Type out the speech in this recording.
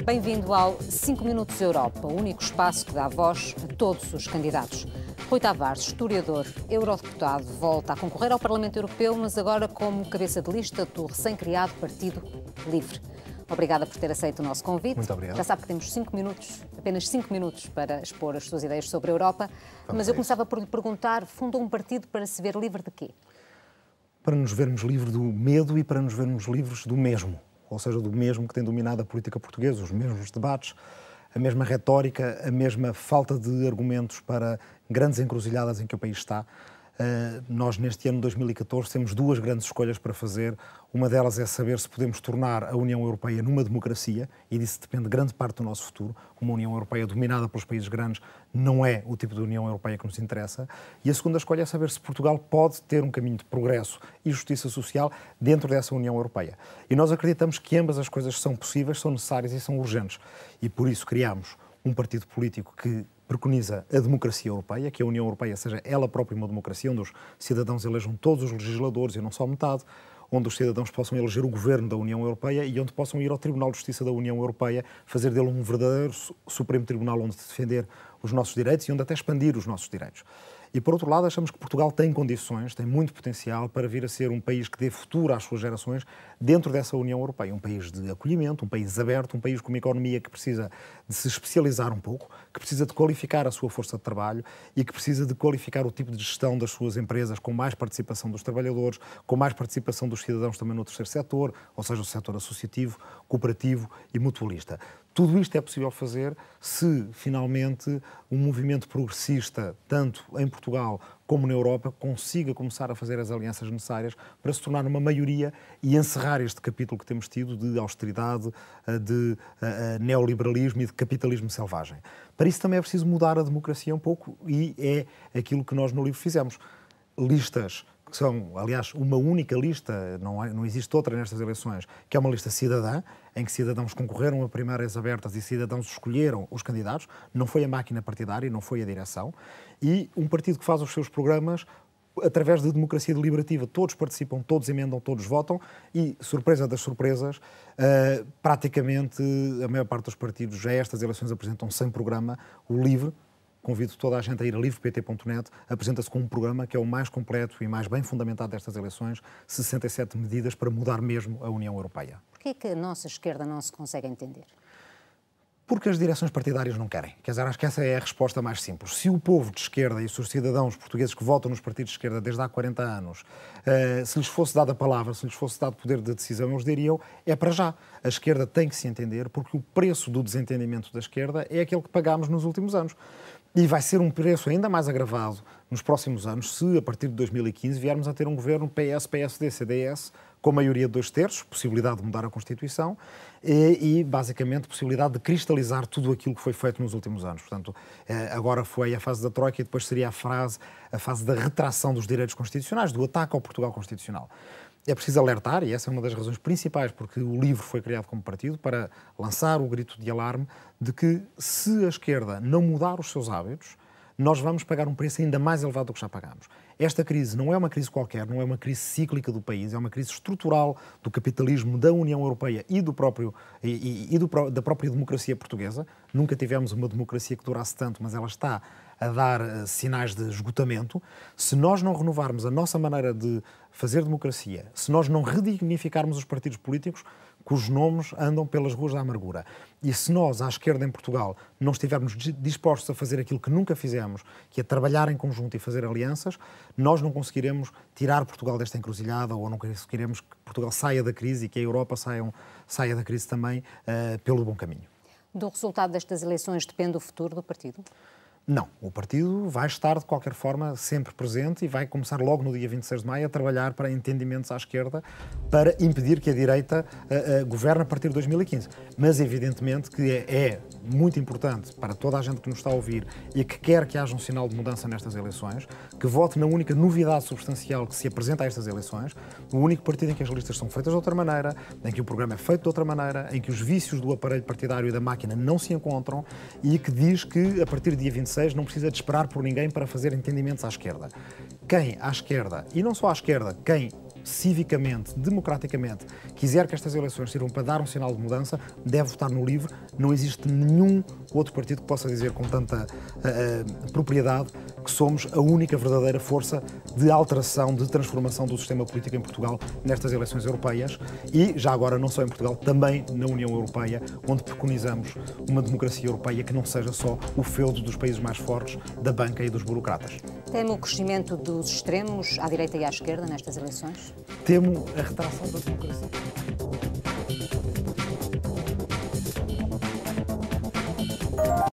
Bem-vindo ao 5 Minutos Europa, o único espaço que dá voz a todos os candidatos. Rui Tavares, historiador, eurodeputado, volta a concorrer ao Parlamento Europeu, mas agora como cabeça de lista do recém-criado Partido Livre. Obrigada por ter aceito o nosso convite. Muito obrigado. Já sabe que temos 5 minutos, apenas 5 minutos para expor as suas ideias sobre a Europa. Mas eu começava por lhe perguntar, fundou um partido para se ver livre de quê? Para nos vermos livres do medo e para nos vermos livres do mesmo. Ou seja, do mesmo que tem dominado a política portuguesa, os mesmos debates, a mesma retórica, a mesma falta de argumentos para grandes encruzilhadas em que o país está. Nós, neste ano de 2014, temos duas grandes escolhas para fazer. Uma delas é saber se podemos tornar a União Europeia numa democracia, e disso depende grande parte do nosso futuro. Uma União Europeia dominada pelos países grandes não é o tipo de União Europeia que nos interessa. E a segunda escolha é saber se Portugal pode ter um caminho de progresso e justiça social dentro dessa União Europeia. E nós acreditamos que ambas as coisas são possíveis, são necessárias e são urgentes. E por isso criámos um partido político que preconiza a democracia europeia, que a União Europeia seja ela própria uma democracia, onde os cidadãos elejam todos os legisladores e não só metade, onde os cidadãos possam eleger o governo da União Europeia e onde possam ir ao Tribunal de Justiça da União Europeia, fazer dele um verdadeiro Supremo Tribunal onde defender os nossos direitos e onde até expandir os nossos direitos. E, por outro lado, achamos que Portugal tem condições, tem muito potencial para vir a ser um país que dê futuro às suas gerações dentro dessa União Europeia. Um país de acolhimento, um país aberto, um país com uma economia que precisa de se especializar um pouco, que precisa de qualificar a sua força de trabalho e que precisa de qualificar o tipo de gestão das suas empresas com mais participação dos trabalhadores, com mais participação dos cidadãos também no terceiro setor, ou seja, o setor associativo, cooperativo e mutualista. Tudo isto é possível fazer se, finalmente, um movimento progressista, tanto em Portugal como na Europa, consiga começar a fazer as alianças necessárias para se tornar uma maioria e encerrar este capítulo que temos tido de austeridade, de neoliberalismo e de capitalismo selvagem. Para isso também é preciso mudar a democracia um pouco e é aquilo que nós no livro fizemos. Listas que são, aliás, uma única lista, não existe outra nestas eleições, que é uma lista cidadã, em que cidadãos concorreram a primárias abertas e cidadãos escolheram os candidatos, não foi a máquina partidária, não foi a direção, e um partido que faz os seus programas através de democracia deliberativa. Todos participam, todos emendam, todos votam e, surpresa das surpresas, praticamente a maior parte dos partidos a estas eleições apresentam sem programa. O LIVRE, convido toda a gente a ir a livrept.net, apresenta-se com um programa que é o mais completo e mais bem fundamentado destas eleições, 67 medidas para mudar mesmo a União Europeia. Porquê que a nossa esquerda não se consegue entender? Porque as direções partidárias não querem. Quer dizer, acho que essa é a resposta mais simples. Se o povo de esquerda e os seus cidadãos portugueses que votam nos partidos de esquerda desde há 40 anos, se lhes fosse dada a palavra, se lhes fosse dado poder de decisão, eles diriam, é para já. A esquerda tem que se entender, porque o preço do desentendimento da esquerda é aquele que pagámos nos últimos anos. E vai ser um preço ainda mais agravado nos próximos anos se, a partir de 2015, viermos a ter um governo PS, PSD, CDS, com maioria de 2/3, possibilidade de mudar a Constituição e, basicamente, possibilidade de cristalizar tudo aquilo que foi feito nos últimos anos. Portanto, agora foi a fase da Troika e depois seria a fase da retração dos direitos constitucionais, do ataque ao Portugal constitucional. É preciso alertar, e essa é uma das razões principais porque o LIVRE foi criado como partido, para lançar o grito de alarme de que, se a esquerda não mudar os seus hábitos, nós vamos pagar um preço ainda mais elevado do que já pagamos. Esta crise não é uma crise qualquer, não é uma crise cíclica do país, é uma crise estrutural do capitalismo, da União Europeia e da própria democracia portuguesa. Nunca tivemos uma democracia que durasse tanto, mas ela está a dar sinais de esgotamento. Se nós não renovarmos a nossa maneira de fazer democracia, se nós não redignificarmos os partidos políticos, cujos nomes andam pelas ruas da amargura, e se nós, à esquerda em Portugal, não estivermos dispostos a fazer aquilo que nunca fizemos, que é trabalhar em conjunto e fazer alianças, nós não conseguiremos tirar Portugal desta encruzilhada, ou não conseguiremos que Portugal saia da crise e que a Europa saia da crise também pelo bom caminho. Do resultado destas eleições depende o futuro do partido? Não, o partido vai estar, de qualquer forma, sempre presente e vai começar logo no dia 26 de maio a trabalhar para entendimentos à esquerda para impedir que a direita governe a partir de 2015. Mas, evidentemente, que é muito importante para toda a gente que nos está a ouvir e que quer que haja um sinal de mudança nestas eleições, que vote na única novidade substancial que se apresenta a estas eleições, o único partido em que as listas são feitas de outra maneira, em que o programa é feito de outra maneira, em que os vícios do aparelho partidário e da máquina não se encontram e que diz que, a partir do dia 26, não precisa de esperar por ninguém para fazer entendimentos à esquerda. Quem à esquerda, e não só à esquerda, quem civicamente, democraticamente, quiser que estas eleições sirvam para dar um sinal de mudança, deve votar no LIVRE. Não existe nenhum outro partido que possa dizer com tanta propriedade que somos a única verdadeira força de alteração, de transformação do sistema político em Portugal nestas eleições europeias e, já agora, não só em Portugal, também na União Europeia, onde preconizamos uma democracia europeia que não seja só o feudo dos países mais fortes, da banca e dos burocratas. Teme o crescimento dos extremos à direita e à esquerda nestas eleições? Temo a retração da democracia.